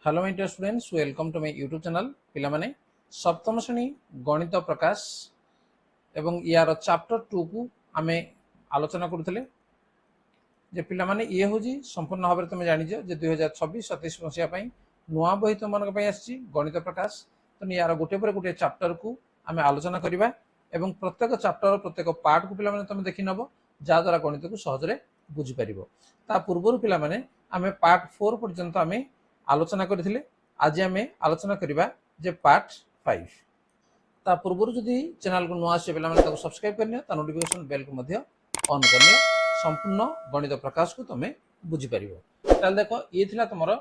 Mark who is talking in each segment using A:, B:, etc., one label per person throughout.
A: Hello my dear students, welcome to my YouTube channel. पिला माने सप्तम श्रेणी गणित प्रकाश एवं यार चैप्टर 2 को आमे आलोचना करूथिले जे पिला माने ये होजी संपूर्ण भाव तुम जानि जे 2026-27 मसिया पई नुआ बही तुम मन पई आछि गणित प्रकाश। तो यार गोटे पर गोटे चैप्टर को आमे आलोचना करिबा एवं प्रत्येक चैप्टर प्रत्येक पार्ट को पिला माने तुम देखि नबो जा द्वारा गणित को सहज रे बुझी परिबो। ता पूर्वरु पिला माने आमे पार्ट 4 पर्यंत आमे आलोचना करथिले। आज आमे आलोचना करिबा जे पार्ट 5। ता पूर्वरु जदि चैनल को नुआ आसे पिला माने ताको सब्सक्राइब करनियो, ता नोटिफिकेशन बेल को मध्य ऑन करनियो, संपूर्ण गणित प्रकाश को तुम बुझी परिबो। ताल देखो ये थिला तमरो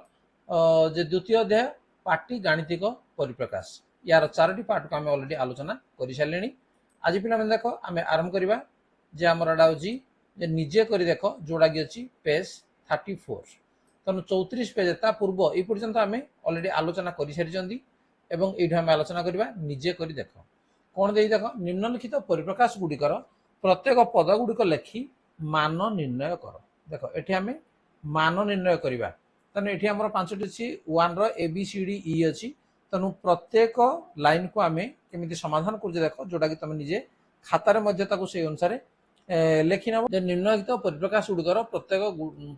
A: जे द्वितीय अध्याय पार्टी गाणितिक परिप्रकाश। यार चारोटी पार्ट को आमे ऑलरेडी आलोचना करि सारलेनी। आज पिला माने देखो आमे आरंभ करिबा जे हमर एडा होजी जे निजे करि देखो जोडा गि अछि पेज 34। तनु 34 पेज ता पूर्व ए पर्यंत आमे ऑलरेडी आलोचना करि सारिचंदी एवं एठी आमे आलोचना करिबा निजे करि देखो कोन देई देखो निम्नलिखित परिप्रकाश गुडिकर प्रत्येक पद गुडिक लेखि मान निर्णय कर। देखो एठी आमे मान निर्णय करिबा तनु एठी हमर पांचटी अछि 1 रो A B C D E अछि। तनु प्रत्येक लाइन को आमे केमिति समाधान करजे देखो जोडा कि तमे निजे खाता रे मध्य ताको सेई अनुसार लेखि नबो जे निम्नलिखित परिप्रकाश गुडिकर प्रत्येक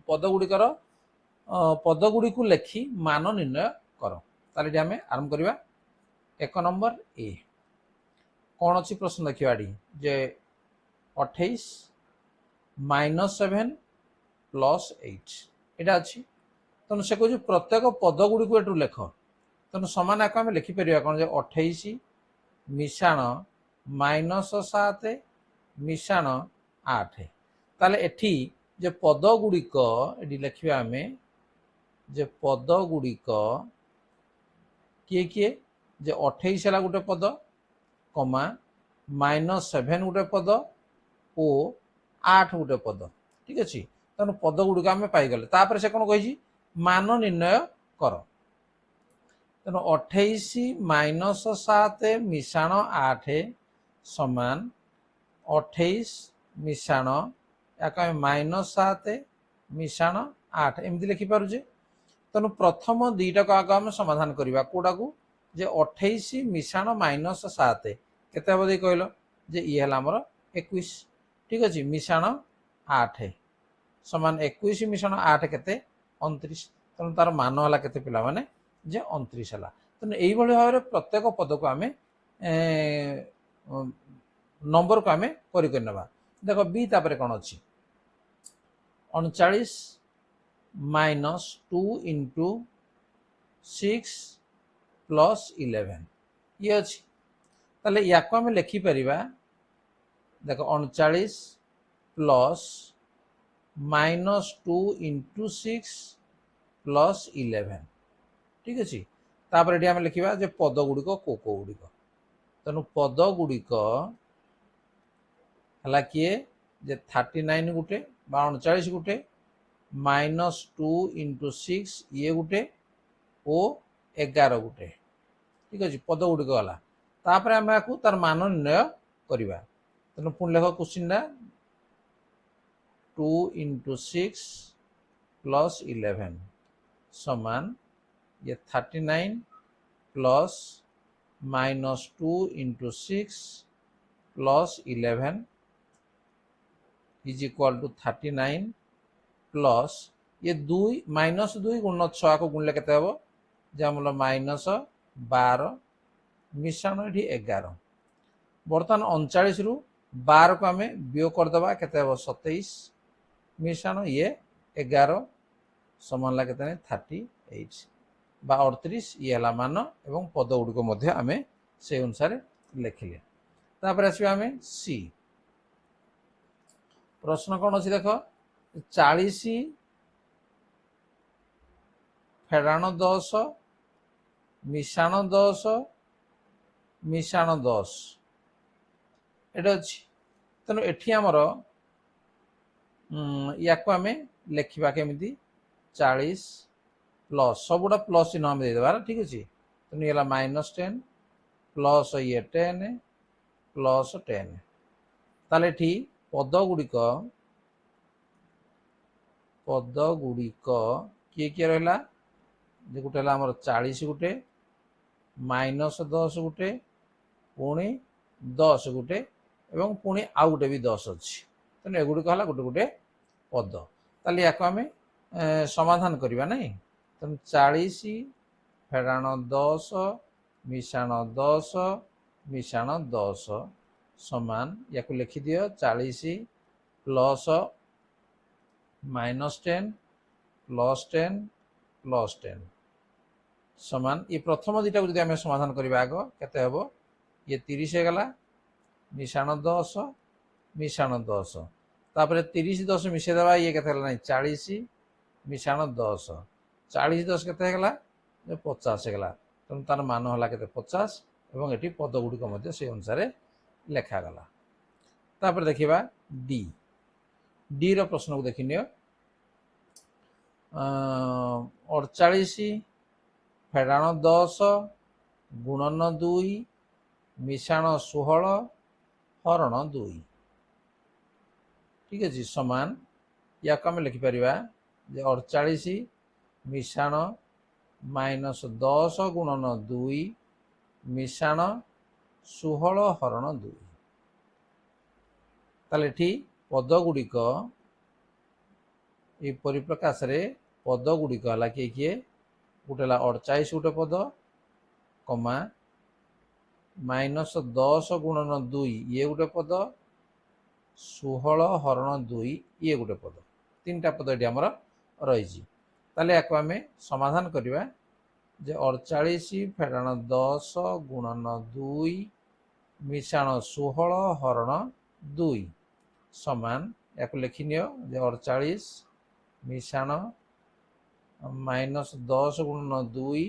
A: पद गुडिकर पद गुडी को लेखि मान निर्णय कर। ताले आमे आरंभ करिबा। एक नंबर ए कौन अच्छी प्रश्न देखिए जे 28 -7 + 8 एटा अच्छी। तेणु से कह प्रत्येक पद गुडी को एटू लेख तेणु समान आम लिखिपर कौन जे 28 मिशाण -7 मिशाण 8 ताले एठी जे पद गुडिक एटी लिखिबा आमे जे पद गुडिक किए किए जे 28 है गोटे पद कमा -7 गोटे पद और 8 गोटे पद। ठीक अच्छे तेणु पद गुड़िक आम पाईगले तापर से कौन कही मान निर्णय कर। तेणु 28 - 7 मिशाण 8 समान 28 मिशाण या -7 मिशाण 8 एमती लिखिपारे। तेणु प्रथम दुईटा को आग आम समाधान करवा कौटा को जे 28 मिशाण -7 केते हम कहल जे ये है आमर 21। ठीक अच्छे मिशाण 8 समान 21 मिशाण 8 केते 29। तेणु तार मान है केते पिला माने जे 29 है। तेणु यही भाव में प्रत्येक पद को आम नंबर को आम करवा। देख बी तापर कौन अच्छी 39 -2 × 6 + 11 ये अच्छी। ताले या को आम लिखिपर देख 39 प्लस -2 × 6 + 11। ठीक अच्छे तापर ये आम लिखा जे पद गुड़िक को गुड़िक तेणु पद गुड़िक है किए जे 39 गोटे 39 गोटे -2 × 6 ये गोटे ओ 11 गोटे। ठीक अच्छे पद गुड़िक गला तापर आम या तार मान निर्णय करवा। तेणु पुणी लेख क्वेश्चन 2 × 6 + 11 समान ये 39 plus -2 × 6 + 11 is equal to 39 plus ये 2 -2 गुण 6 को गुणले केते हबो जे हमला -12 मिशाण ये 11। बर्तमान 39 रु 12 को आम वियोग करदे केते 27 मिशाण ये 11 समान लगे 38 बा 38 ये है मान एवं पद गुड़िक आम से अनुसार लिखिले। तापर आसवा आम सी प्रश्न कौन अच्छी देख 40 फेराण 10 मिशाण 10 मिशाण 10 एटा अच्छी। तेणु एठी आमर या को आम लिखा केमी 40 प्लस सबुटा प्लस चिन्ह आम देदेबार। ठीक अच्छे तेणु ये -10 प्लस ये 10 प्लस 10 ताले पद गुड़िक किए किए रहा जे गोटे आमर 40 गोटे -10 गोटे पुणी 10 गोटे एवं पुणी आउ गोटे भी 10 अच्छी तेणु एगुड़िक है गोटे गोटे पद ताली या आम समाधान करवा ना तेणु 40 फेड़ाण 10 मिशाण 10 मिशाण 10 समान या लिखिदि 40 प्लस -10 प्लस 10 प्लस 10 समान ये प्रथम दुटा को आम समाधान करवा आग केते हम ये 30 गला मिशाण 10 मिशाण 10 तापर 30 10 मिशे देवा ये केते ना 40 मिशाण 10 40 10 केते गला 50 गला तेणु तार मान है के 50 और ये पद गुड़िक से अनुसार लेखागला तापर देखा डी डी रो प्रश्न को देखि नियो 48 फेड़ाण 10 गुणन 2 मिशाण 16 हरण 2 ठीक है समान या आम लिखिपर 48 मिशाण -10 गुणन 2 मिशाण 16 हरण 2 ताले पद गुड़िक ये परिप्रकाश रे पद गुड़िक है किए किए गोटे 48 गोटे पद कमा -10 गुणन 2 ये गोटे पद 16 हरण 2 ये गोटे पद तीन टा पद ये आमर रही ताले या आम समाधान करवा जे 48 फेड़ाण 10 गुणन 2 मिशाण 16 हरण 2 समान या लिखि नियो जे 48 मिशाण -10 गुणन 2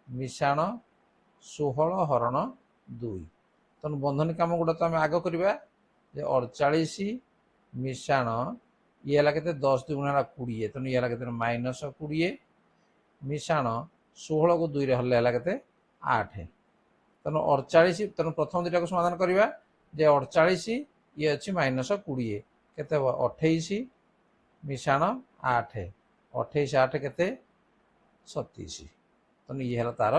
A: मिशाण 16 हरण 2 तेणु बंधनी काम गुड़ा तो आम आग करवा 48 मिशाण ये है के 10 दुगुण है 20 तेणु ये के -20 मिशाण 16 को 2 हल्ले के 8 तेणु 48 तेणु प्रथम दुटा को समाधान करवा 48 ये अच्छी -20 केते 28 मिशाण 8 28 8 के 37 तेणु ये है तार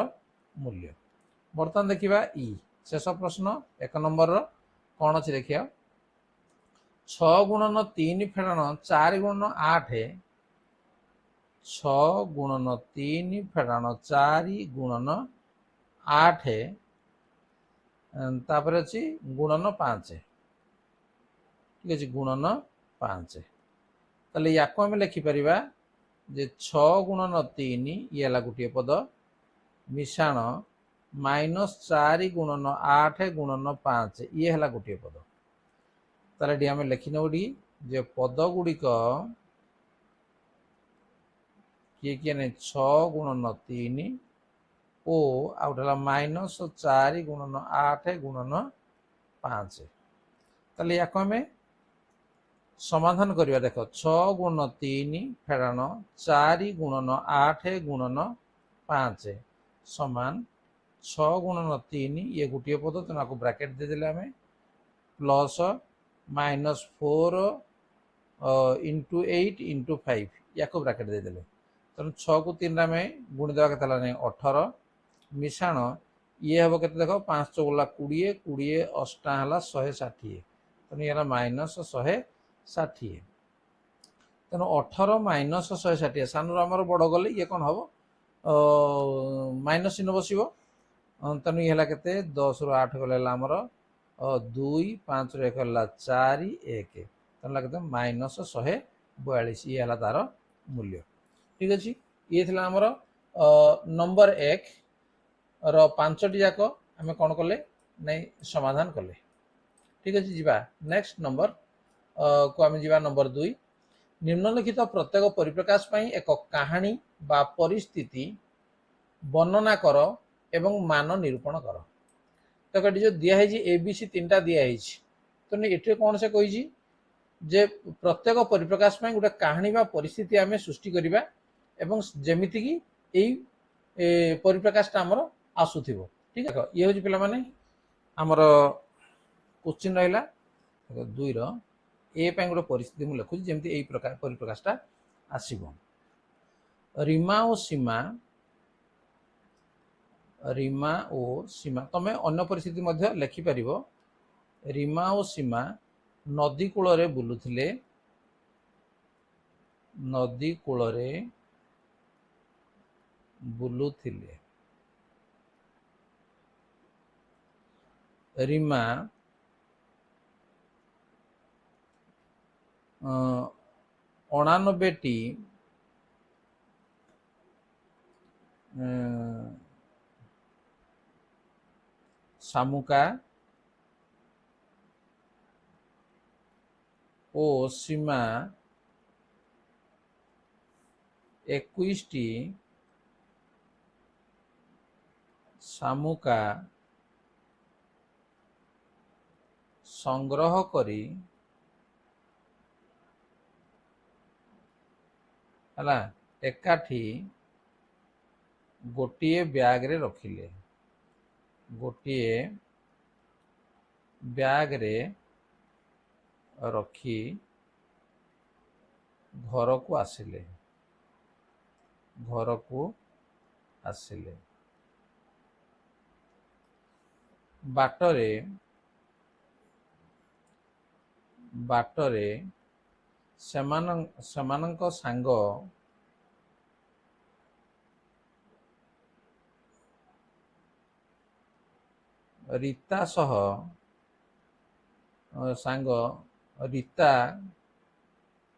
A: मूल्य बर्तमान देखा ई शेष प्रश्न 1 नंबर कौन अच्छी देखिए 6 गुणन 3 फेड़ाण 4 गुणन 8 6 गुणन 3 फेड़ाण 4 गुणन 8 तापर अच्छी गुणन 5 ठीक है गुणन 5 ताले या आम लिखिपर जे 6 गुणन 3 ये है गोटे पद मिशाण -4 गुणन 8 गुणन 5 ये है गोटे पद ताले आम लिखि नौटी जे पद गुड़िक किए किए नहीं 6 गुणन 3 ओ आउटा -4 गुणन 8 गुणन 5 ताले या आम समाधान करवा देख 6 गुणन 3 फेड़ाण 4 गुणन 8 गुणन 5 समान 6 गुणन 3 ये गोटे पद तेना को ब्रैकेट देदेले आम प्लस -4 इंटू 8 इंटू 5 या को ब्रैकेट देदेले तेणु 6 को 3 आम गुणी देवा के 18 मिशाण ये हम के देख 5 चौगला 20 20 अष्टा है 160 तेणु ये -160 तेणु 18 -160 सान आमर बड़ गले ये कौन हम माइनस चिन्ह बस तेणु ये के 10 रु 8 गले आमर 2 5 रु 1 है 4 1 तेणु लगे -142 ये है तार मूल्य ठीक अच्छे ये थी आमर नंबर 1 रो5टी जाक आम कौन कले नहीं समाधान कले ठीक अच्छे जी नेक्स्ट नंबर को आम जा नंबर 2 निम्नलिखित प्रत्येक परिप्रकाश पाई एक कहानी बा परिस्थिति वर्णना कर एवं मान निरूपण कर तो ये जो दिखाई एबीसी 3टा दिखाई तो ये कौन से कही जे प्रत्येक परिप्रकाश पाई गोटे कहानी बा परिस्थिति आम सृष्टि करवा एवं जमीती कि यही परिप्रकाशटा आमर आसुथिबो ठीक है ये हूँ पिला माने आमर क्वेश्चन रहा 2 रो ए गोटे परिस्थिति मुझे लिखुची जमी यही प्रकार परिप्रकाशटा आसब रीमा और सीमा रीमा ओ सीमा तमें अन्य परिस्थिति मध्य लेखि परिबो रीमा ओ सीमा नदी कूल रे बुलुथिले नदी कूल रे बुलुथिले रीमा 89ଟି शामुका ओ सीमा 21टी शामुका संग्रह करी हला एकाठी गोटिए बैग रे रखिले गोटिए बैग रे रखी घर को आसिले घर को आसिले बाटरे बाटरे सेमानंक सांग रीता सह सांग रीता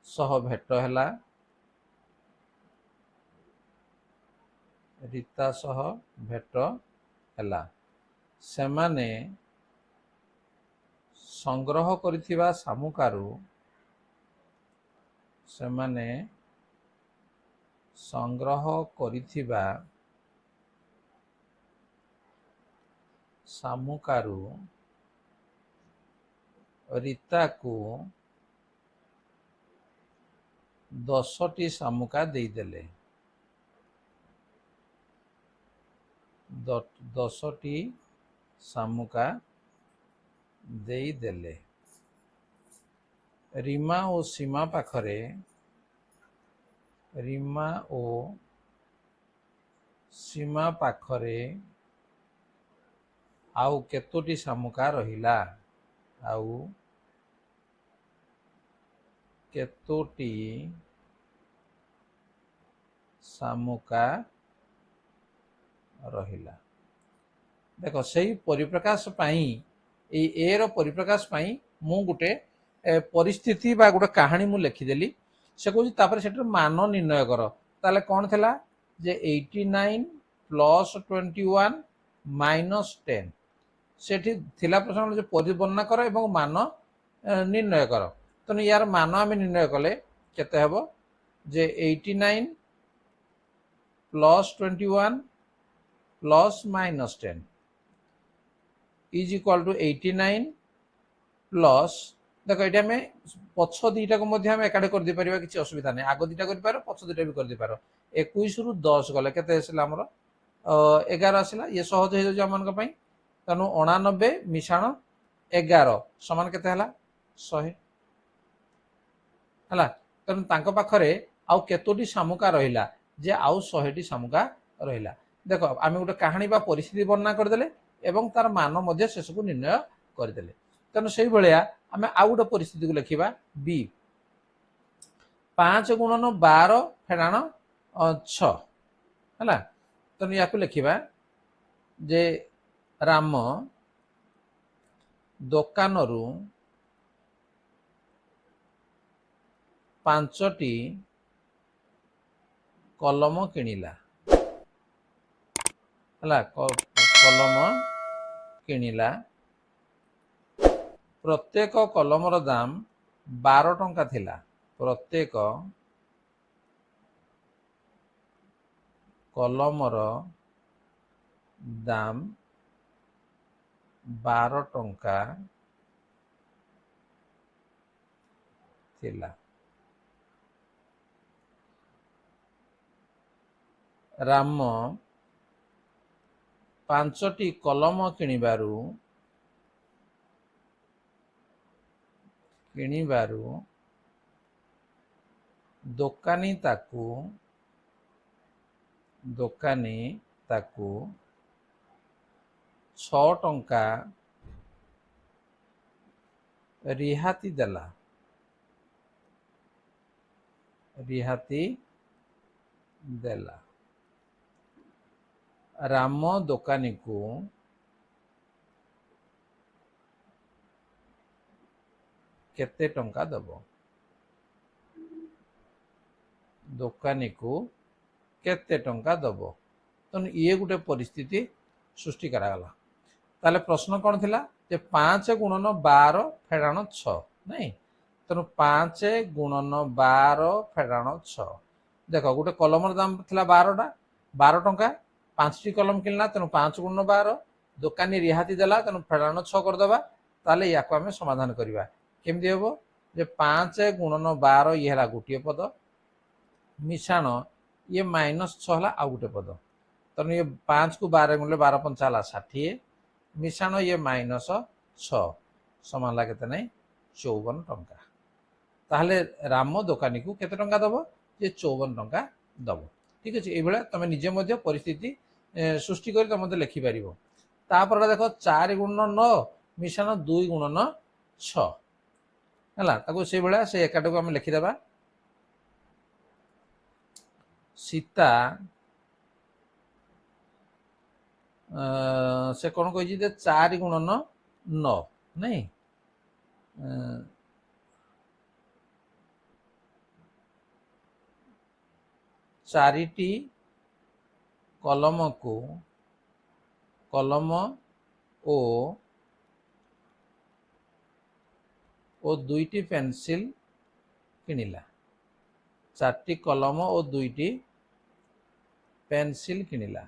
A: सह भेट हैला रीता सह भेट हैला सेमाने संग्रह करिथिबा शामुकारू सेमाने संग्रह करिथिबा शामुकारू रीता को 10टी शामुका देदेले 10टी शामुका देदेले रीमा ओ सीमा पाखरे रीमा ओ सीमा पाखरे आउ केतोटी शामुका रहिला आउ केतोटी शामुका रहिला देखो सही परिप्रकाश पाई ए रो परिप्रकाश पाई मु गुटे परिस्थिति बा गोटे कहानी मु लिखिदेली से कहूँ तापर सेटर मान निर्णय कर ताले कौन थिला जे 89 प्लस 21 माइनस 10 सेठी थिला प्रश्न जे परिवर्णना कर एवं मान निर्णय कर तेणु यार मान आम निर्णय कले केते हेबो जे 89 plus 21 plus minus 10 is equal to 89 plus देखो ये आम पछ दीटा को एकाठी कर दे परिबा किछि असुविधा नहीं आग दीटा कर पारो पछ दीटा भी कर दे पारो 21 रु 10 गले केते आसिला हमर 11 आसिला ये सहज हो जाउ आमान पई तनु 89 मिशाण 11 समान केते हला 100 हला तनु तांको पाखरे आउ केतोटी शामुका रहिला जे आउ 100 टी शामुका रहिला देखो आम गोटे कहानी बा परिस्थिति वर्णना करदेले एवं तार मान मध्य शेष को निर्णय करदेले तेणु से भाया आम आउ गोटे परिस्थिति को लिखा बी 5 गुणन 12 फेराण 6 है तेणु या लिखा जे राम दोकानरू 5टी कलम किणिला है कलम किणिला प्रत्येक कलमर दाम 12 टंका थिला प्रत्येक कलमर दाम 12 टंका थिला राम 5टी कलम किणिबारू दोकानी ताकू छ टंका रिहाती देला रिहाती देला राम दोकानी को केते टंका दबो दोकानी को केते टंका दबो तो ये गोटे परिस्थिति सृष्टि करागला ताले प्रश्न कौन थिला जे 5 गुणन 12 फेडाण 6 नहीं तेणु 5 गुणन 12 फेडाण 6 देख गोटे कलमर दाम थिला 12टा 12 टंका 5टी कलम किनला तेणु 5 गुणन 12 दोकानी रिहाती देला तेणु फेडाण 6 करदबा ताले याको आमे समाधान करबा केमदी हेबो जे 5 गुणन 12 ये हला गोटिए पद मिशाण ये -6 हला आ गोटे पद तेणु ये 5 को 12 गुणले 12 पंचा हला 60 मिशाण ये -6 समान ला केते नहीं 54 टंका ताहले राम दोकानी को केते टंका दबो ये 54 टंका दबो ठीक अछि ए बेला तमे निजे मध्ये परिस्थिति सृष्टि करी तमे लिखि परिबो तापर देखो 4 गुणन 9 मिशाण 2 गुणन 6 हला ताको से बेला से एकाटको हम लिखि देबा सीता से कौन कही 4 गुणन 9 नहीं चारिटी कलम को कलम ओ दुईटी पेंसिल किनिला 4टी कलम और 2टी पेंसिल किनिला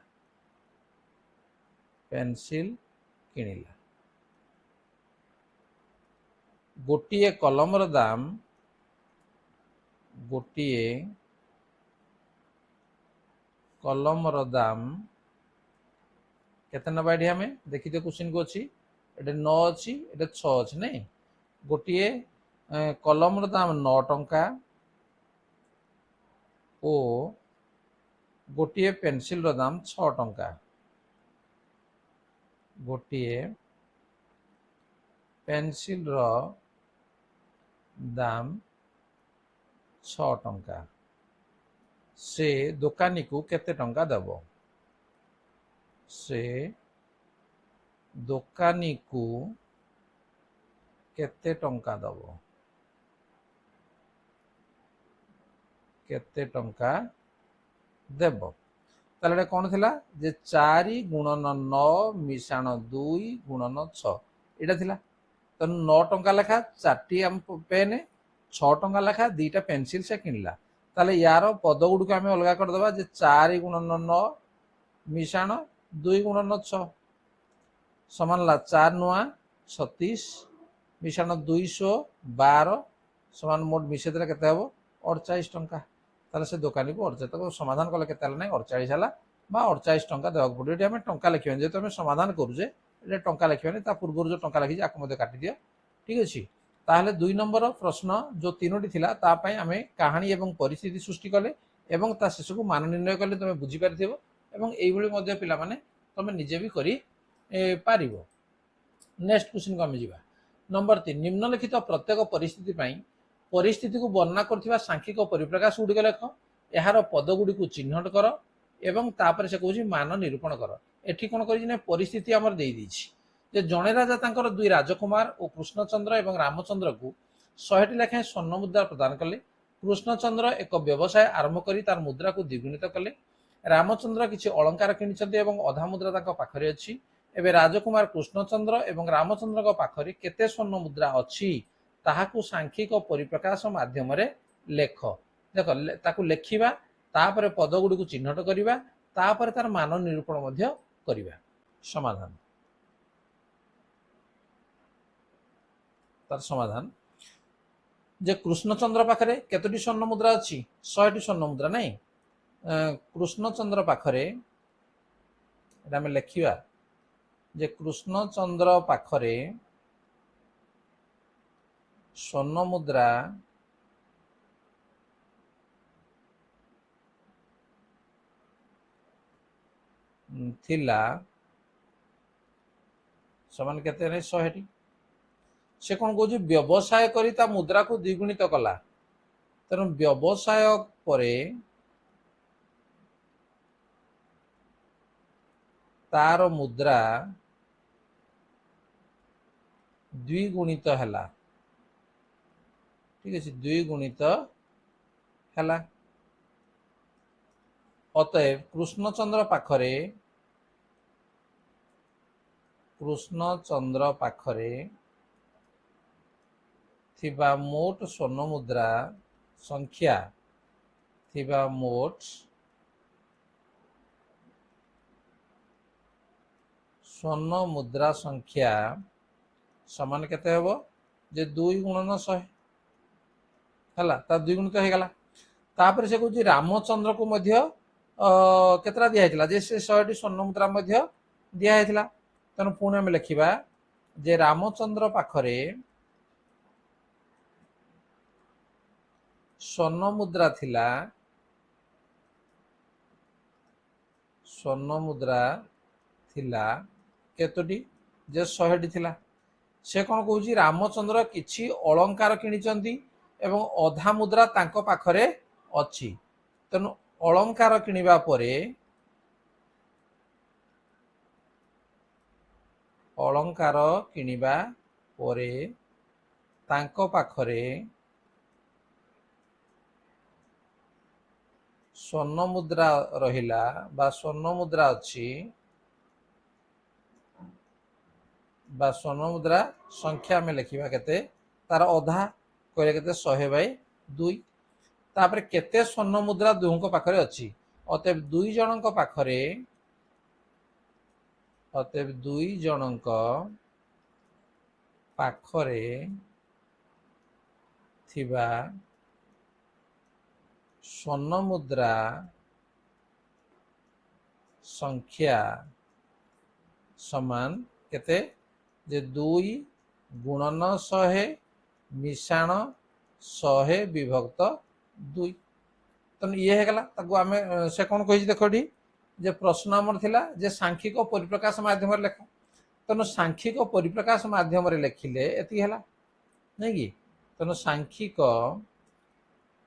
A: गोटिए कलमर दाम केते नबा एठी हमें देखि दे क्वेश्चन को अछि एटे 9 अछि एटे 6 अछि नै गोटिए कलमर दाम 9 टंका ओ गोटिए पेंसिल रो दाम 6 टंका गोटिए पेंसिल रो दाम 6 टंका से दोकानी को केते टंका दबो से दोकानी को केते टंका दबो केते टंका देबो ताले कौन थिला जे 4 गुणन 9 मिशाण 2 गुणन 6 एटा थिला तो 9 टंका लेखा 4टी हम पेन 6 टंका लेखा 2टा पेंसिल से किनला ताले यार पद गुड को आमे अलगा कर दबा जे 4 गुणन 9 मिशाण 2 गुणन 6 समान ला 4 नुआ 36 मिशाण 212 समान मोट मिसे देले केते हबो 48 टंका ताले से दुकानी को 48 तक समाधान कले केते हला नै 48 हला बा 48 टंका देबाक पड़ो एटी हमें टंका लिखिबे जे हमें समाधान करू जे एटा टंका लिखिबे ता पूर्व जो टंका लिखि आको मते काटि दियो ठीक अछि ताहले 2 नंबर प्रश्न जो तीनोटी थिला ता पई हमें कहानी एवं परिस्थिति सृष्टि कले एवं ता शेष को मान निर्णय कले तमे बुझी पारिथिबो एवं एई भली मध्ये पिला माने तमे निजे भी करी पारिबो नेक्स्ट क्वेश्चन को हम जीवा नंबर 3 निम्नलिखित प्रत्येक परिस्थिति पई परिस्थिति को वर्णना करथिबा सांख्यिक परिप्रकाश गुडी लेख एहार पद गुडी को चिन्हट कर एवं तापर से कहूची मान निरूपण कर एठी कोन करी ने परिस्थिति हमर देई दीछि जे जणे राजा तांकर दुई राजकुमार और कृष्णचंद्र एवं रामचंद्र को 100टी लेखाएं स्वर्ण मुद्रा प्रदान कले कृष्णचंद्र एक व्यवसाय आरंभ करी तार मुद्रा को द्विगुणित कले रामचंद्र किछि अलंकार किनिछन्ते एवं अधा मुद्रा तांको पाखरे अछि एबे राजकुमार कृष्णचंद्र एवं रामचंद्र को पाखरे केते स्वर्ण मुद्रा अछि ताहाकु सांख्यिक परिप्रकाश माध्यम रे लेख देख ताकु लेखिबा तापर पद गुडी को चिन्हट करिबा तापर तार मान निरूपण मध्ये करिबा समाधान तार समाधान जे कृष्णचंद्र पाखरे केतोटी स्वर्ण मुद्रा अछि 100टी स्वर्ण मुद्रा नै कृष्णचंद्र पाखरे एटा हम लेखिबा जे कृष्णचंद्र पाखरे स्वर्ण मुद्रा थिला समान केते नहीं 100 से कौन कौन व्यवसाय करी ता मुद्रा को द्विगुणित कला तेणु व्यवसाय परे तार मुद्रा द्विगुणित हैला ठीक है द्विगुणित हैला अतएव कृष्णचंद्र पाखरे थिबा मोट स्वर्ण मुद्रा संख्या थिबा मोट स्वर्ण मुद्रा संख्या समान केते हबो जे 2 गुणन 100 हला ता द्विगुणित हो गला तापर से कहूँ रामचंद्र को मध्य केतरा दिया हैतिला जे से 100 स्वर्ण मुद्रा मध्य दिया हैतिला तेणु पुणी आम लिखा जे रामचंद्र पाखरे स्वर्ण मुद्रा थिला केतोटी जे 100 थिला से कौन कहूँ रामचंद्र किछि अलंकार किनिचंती एवं अधा मुद्रा तांको पाखरे अछि तेणु अलंकार किनिबा परे तांको पाखरे स्वर्ण मुद्रा रहिला बा स्वर्ण मुद्रा अछि बा स्वर्ण मुद्रा संख्या में लिखा केते तार अधा कहले केते 100/2 तापर केते स्वर्ण मुद्रा दुहंक पाखरे अछि अतएव दुई जनक पाखरे थिबा स्वर्ण मुद्रा संख्या समान केते जे 2 गुणन 100 मिशाण 100 विभक्त 2 तेणु ये है गला ताको आमे से कौन कहि देखो डी जे प्रश्न आमर थिला जे सांख्यिक परिप्रकाश माध्यम लेख तेणु सांख्यिक परिप्रकाश माध्यम लेखिले एति हला नहीं कि तेणु सांख्यिक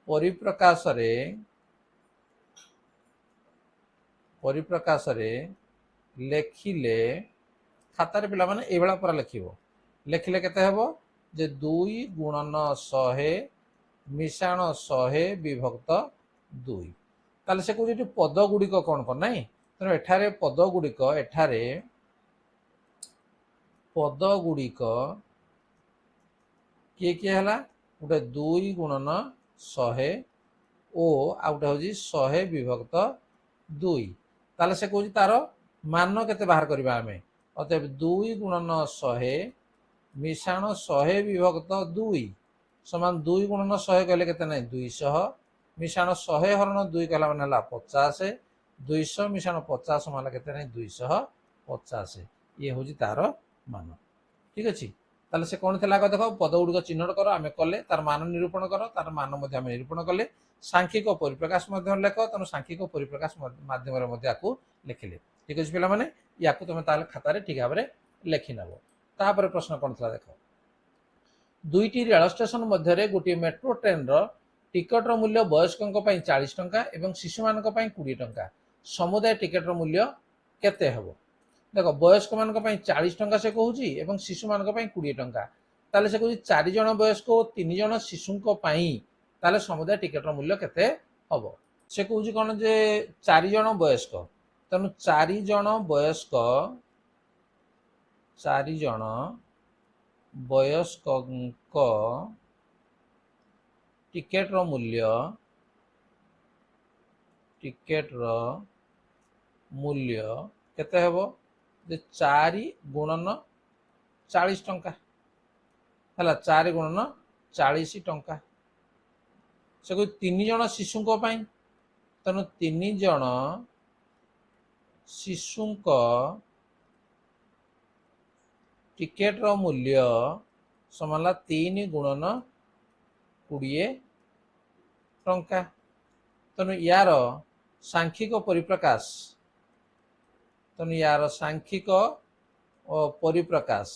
A: परिप्रकाश रे लेखिले खातार पिला माने ए बेला पूरा लेखिले केते हेबो जे 2 गुणन 100 मिशाण 100 विभक्त 2 ताले से कहूँ पद गुड़िक कौन कौन ना तेणु एठारे पद गुड़िक किए किए हला गोटे 2 गुणन 100 ओ आ गोटे हूँ 100 विभक्त 2 ताले से कहूँ तार मान केते बाहर करबा आमे अतएव 2 गुणन 100 मिशाण 100 विभक्त 2 समान 2 गुणन 100 कहले केते नहीं 200 मिशाण 100 हरण 2 कहला माने हला 50 200 मिशाण 50 माने केते नहीं 250 ये हूँ तार मान ठीक अच्छे ताले से कौन थिला देखो पद गुड़िक चिन्हट कर आम कले तार मान निरूपण कर तार मान निरूपण कले सांख्यिक परिप्रकाश लेख तेणु सांख्यिक परिप्रकाश माध्यम लिखिले ठीक अच्छे पे मैंने या तुम खातार ठीक भाव में लिखि नब तापर प्रश्न कौन था देख 2टी रेल स्टेशन मध्य गोटे मेट्रो ट्रेन टिकट मूल्य वयस्कों 40 टंका और शिशु मान 20 टंका समुदाय टिकट मूल्य केते हबो देख वयस्क मान 40 टंका से कहूँ शिशु मान 20 टंका ताले से कहूँ 4 जन वयस्क और 3 जन शिशु ताले समुदाय टिकट मूल्य केते हबो से कहूँ कौन जे 4 जन वयस्क तेणु 4 जन वयस्क टिकेट मूल्य केते हेबो जे 4 गुणन 40 टंका है 4 गुणन 40 टंका से कोई 3 जन शिशु तेणु 3 जन शिशु टिकेट मूल्य समान 3 गुणन 20 टंका तेणु यार सांख्यिक परिप्रकाश परिप्रकाश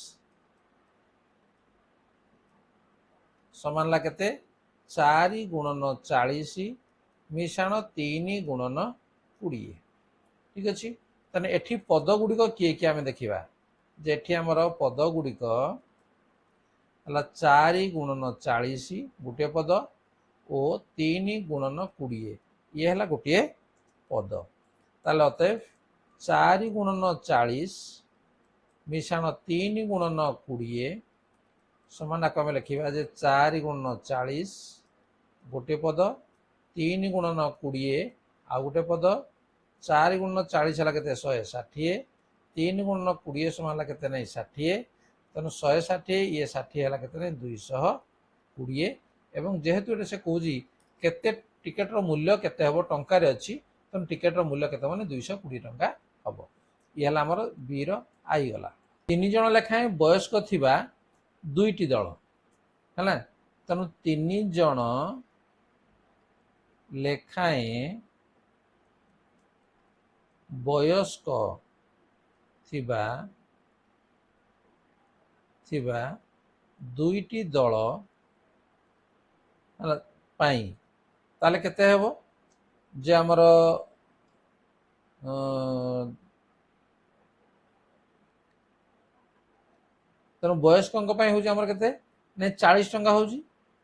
A: समान केते 4 गुणन 40 मिशाण 3 गुणन 20। ठीक अच्छे ताने एठी पद गुड़िक किए किए आम देखा जे एठी हमर पद गुड़िक है 4 गुणन 40 गोटे पद और 3 गुणन 20 ये है गोटे पद ताले अतएव 4 गुणन 40 मिशाण 3 गुणन 20 समान आम लिखा जे 4 गुणन 40 गोटे पद 3 गुणन 20 आ गोटे पद 4 गुणन 40 है के 160 3 गुणन 20 समान के 60 तेणु 160 ये 60 है के 220 एवं जेहेतु से कौन केते टिकेट मूल्य केते हम टंकार अच्छी तेणु टिकेट मूल्य के 220 टंका हम ये आमर बीर आई गला 3 जन लेखाएं वयस्क थिबा दुईटी दल है तेणु 3 जन लेखाएं वयस्क थिबा थिबा दुईटी दल पाई ताले केते हेबो जे हमर तेणु वयस्कों हूँ केते 40 टंका हूँ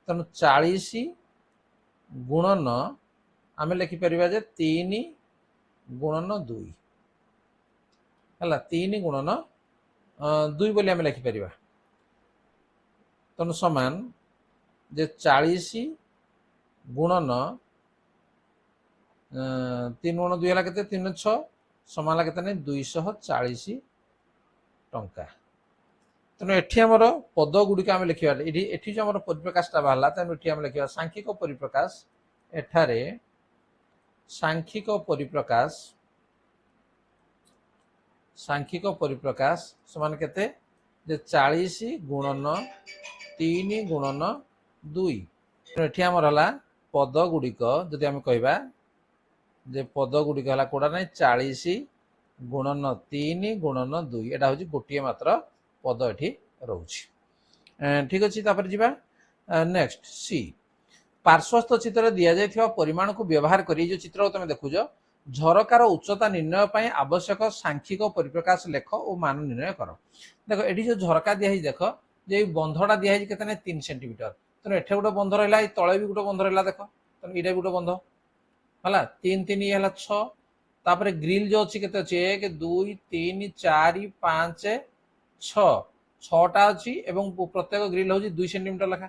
A: तेणु 40 गुणन आम लिखिपर जे 3 गुणन 2 है 3 गुणन 2 बोली आम लिखिपर तेणु समान जे 40 गुणन 3 गुण 2 है 3 6 समान के 240 टंका तेणु एठी आमर पद गुड़िक आम लिखा ये जो आम परिप्रकाशटा बाहर तेणु ये आम लिखा सांख्यिक परिप्रकाश एठारे सांख्यिक परिप्रकाश समान केते जे 40 गुणन 3 गुणन 2 एठी आमर हला पद गुड़िक जदि आम कहबा जे पद गुड़िक हला कोडा नै 40 गुणन 3 गुणन 2 एटा होची गोटिए मात्र पद एठी रोची। ठीक अच्छे जी नेक्स्ट सी पार्श्वस्थ चित्र दि जाइथिबा परिमाण को व्यवहार करी जो चित्र तुम देखुज झरकार उच्चता निर्णय पर आवश्यक सांख्यिक परिप्रकाश लेख और मान निर्णय कर देख ये जो झरका दिखाई देख जे बंधटा दिखाई के 3 सेंटीमीटर तेणु एठे गोटे बंध रहा तले भी गोटे बंध रहा देख तेणु ये गोटे बंध है 3 3 ये 6 तापर ग्रिल जो अच्छी के 1 2 3 4 5 6टा अच्छी एवं प्रत्येक ग्रिल हूँ 2 सेंटीमीटर लेखा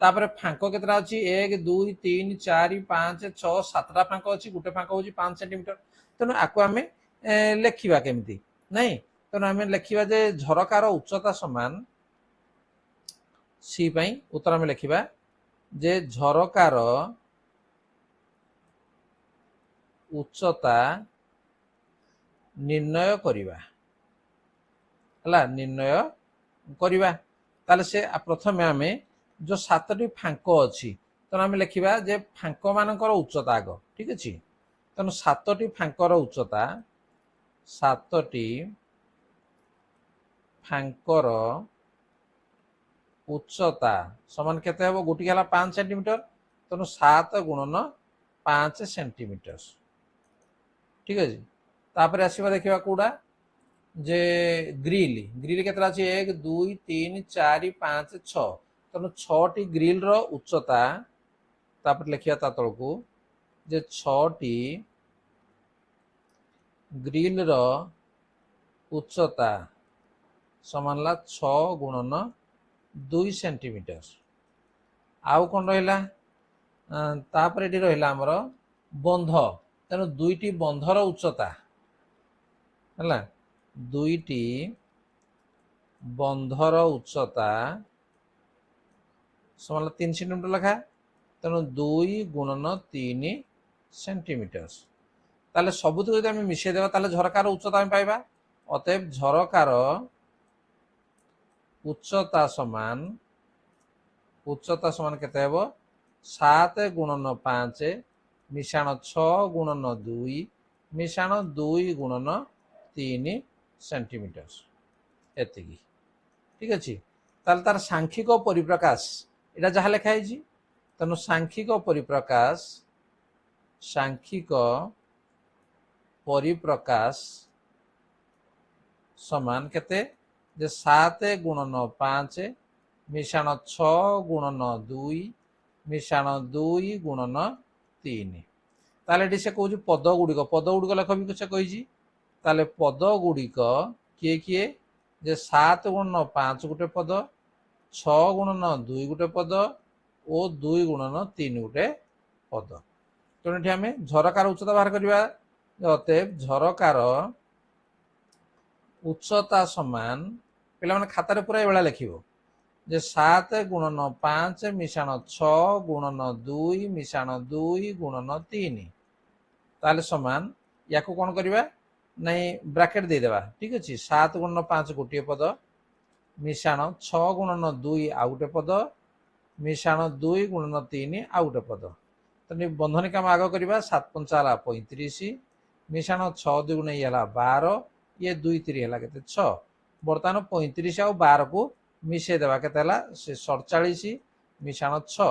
A: तापर फांक केतटा अच्छी 1 2 3 4 5 6 7टा फांक अच्छी गोटे फांक हूँ 5 सेंटीमीटर तेणु आपको आम लिखा केमती नहीं तेणु आम लिखा जे झरकार उच्चता समान सी पाई उत्तर आम लिखा जे झरकार उच्चता निर्णय करिबा हला निर्णय करिबा ताले से प्रथमे आम जो 7टी फांक अच्छी तेणु आम लिखा जे फांक मानकर उच्चता आग ठीक अच्छे तेणु 7टी फांकर उच्चता 7टी फांकर उच्चता समान केते हबो गोटी हला 5 सेंटीमीटर तेणु 7 गुणन 5 सेंटीमीटर ठीक है तापर आसीबा देखिबा कोडा जे ग्रिल ग्रिल केतरा अछि 1 2 3 4 5 6 तेणु 6टी ग्रिल रो उच्चता तापर लिखिया ता तळकू जे 6टी ग्रिल रो उच्चता समानला 6 गुणन 2 सेंटीमीटर आउ कोन रहिला तापर एटी रहिला हमर बंध तेणु 2टी बंधर उच्चता है 2टी बंधर उच्चता समान 3 सेंटीमीटर लेखा तेणु 2 गुणन 3 सेंटीमीटर ताले सबुत जब आम मिसई देवा ताले झरकार उच्चता आम पाइबा अतएव झरकार उच्चता समान केते हेबो 7 गुणन 5 मिशाण 6 गुणन 2 मिशाण 2 गुणन 3 सेंटीमीटर एतिकी ठीक अच्छे ताल तार सांख्यिक परिप्रकाश एटा जहाँ लिखाई तेणु सांख्यिक परिप्रकाश समान केते जे 7 गुणन 5 मिशाण 6 गुणन 2 मिशाण 2 गुणन 3 ताले से कहूँ पद गुड़िक लेख भी से कही ताले पद गुड़िक किए किए जे 7 गुणन 5 गोटे पद 6 गुणन 2 गोटे पद और 2 गुणन 3 गोटे पद तेणु ये आम झरकार उच्चता बाहर करवा अतएव झरकार उच्चता समान पे खातार पूरा ये लिख जे 7 गुणन 5 मिशाण 6 गुणन 2 मिशाण 2 गुणन 3 ताले समान या कौन करवा नहीं ब्राकेट देदेवा ठीक अच्छे 7 गुणन 5 गोटे पद मिशाण 6 गुणन 2 आउ गोटे पद मिशाण 2 गुणन 3 आउ गोटे पद तो बंधनी काम आग करवा 7 5 35 मिशाण 6 2 गुण ये 12 ये 2 3 है के 6 बर्तमान 35 आउ 12 को मिसई देवा के 47 मिशाण 6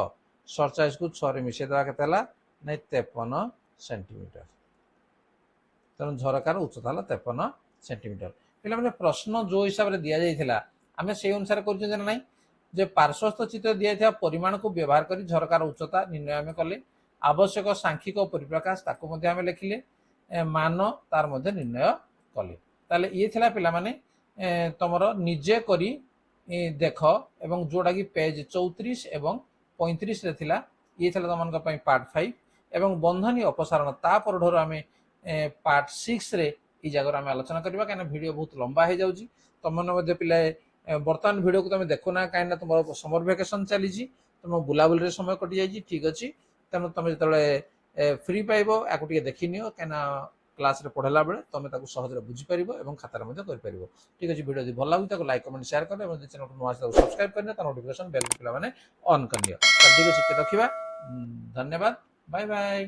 A: 47 को 6 रे मिसई देवा के नहीं 53 सेंटीमीटर तेणु झरकार उच्चता 53 सेंटीमीटर पे प्रश्न जो हिसाब से दि जाइए आम से अनुसार कर पार्श्वस्थ चित्र दिया परिमाण को व्यवहार कर झरकार उच्चता निर्णय आम कले आवश्यक सांख्यिक परिप्रकाश ताको लिखिले मान तार निर्णय कले ताले ये थिला पिला माने तमर निजे करी देख एवं जोड़ा कि पेज 34 एवं 35 रे थिला ये थिला तमन का पार्ट 5 एवं बंधनी अपसारण ता पर आम पार्ट 6 रे ई जगह आम आलोचना करबा कहीं वीडियो बहुत लंबा हो जाउची तुमने पिला बर्तमान वीडियो को तुम देखो ना कहीं तुम समर वेकेशन चली तुम बुलाबुली समय कटि जाइए ठीक अच्छे तेणु तुम जो फ्री पाइब या देखी नियो कहीं क्लास रे पढ़ला बेले तुम सहज बुझीपर और खातार कर ठीक अच्छे वीडियो भल लगे लाइक कमेंट शेयर कर चैनल को नुआ सब्सक्राइब करने नोटिफिकेशन बेल पे ऑन कर ठीक अच्छे रखा धन्यवाद बाय बाय।